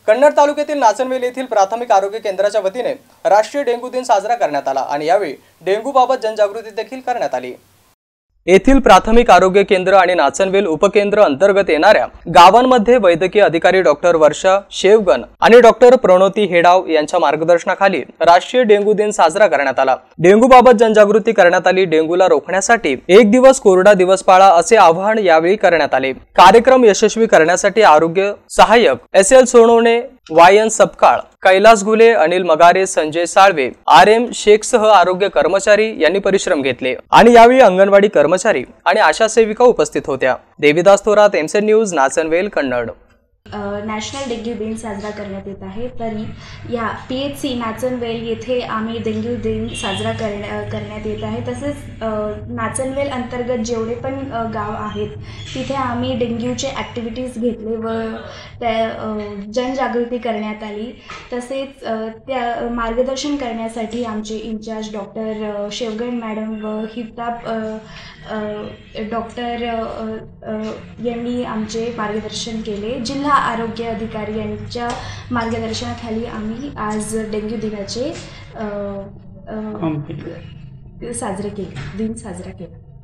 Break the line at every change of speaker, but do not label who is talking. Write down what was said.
कन्नड तालुक्यातील नाचनवेल येथील प्राथमिक आरोग्य केंद्राच्या वतीने राष्ट्रीय डेंग्यू दिन साजरा करण्यात आला आणि यावेळी डेंग्यूबाबत जनजागृती देखील करण्यात आली। येथील प्राथमिक आरोग्य केंद्र आणि नाचनवेल उपकेंद्र अंतर्गत येणाऱ्या गावांमध्ये वैद्यकीय अधिकारी डॉक्टर वर्षा शेवगन आणि डॉक्टर प्रणोती हेडाव यांच्या मार्गदर्शनाखाली राष्ट्रीय डेंग्यू दिन साजरा करण्यात आला। डेंग्यूबाबत जनजागृती करण्यात आली। डेंग्यूला रोखण्यासाठी एक दिवस कोरडा दिवस पाळा असे आवाहन यावेळी करण्यात आले। कार्यक्रम यशस्वी करण्यासाठी आरोग्य सहाय्यक SL Sonawane, YN Sapkal, Kailas Ghule, Anil मगारे, Sanjay Salve, RM शेखसह आरोग्य कर्मचारी यांनी परिश्रम घेतले आणि यावेळी अंगणवाडी कर्मचारी आणि आशा सेविका उपस्थित होत्या। Devidas Thorat, MCN news, Nachanwel, Kannad.
National dengue दिन साजरा करण्यात येत आहे। तरी या PHC नाचनवेल येथे आम्ही डेंग्यू दिन साजरा करण्यात येत आहे। तसेच नाचनवेल अंतर्गत जेवढे पण गाव आहेत तिथे आम्ही डेंग्यूचे ॲक्टिव्हिटीज घेतले व त्या जनजागृती करण्यात आली। तसेच त्या मार्गदर्शन करण्यासाठी आमचे इंचार्ज डॉक्टर शेवगण मॅडम व हिताब डॉक्टर यांनी आमचे मार्गदर्शन केले। जिल्हा आरोग्य अधिकारी यांच्या मार्गदर्शनाखाली आम्ही आज डेंग्यू दिनाचे दिन साजरा केला।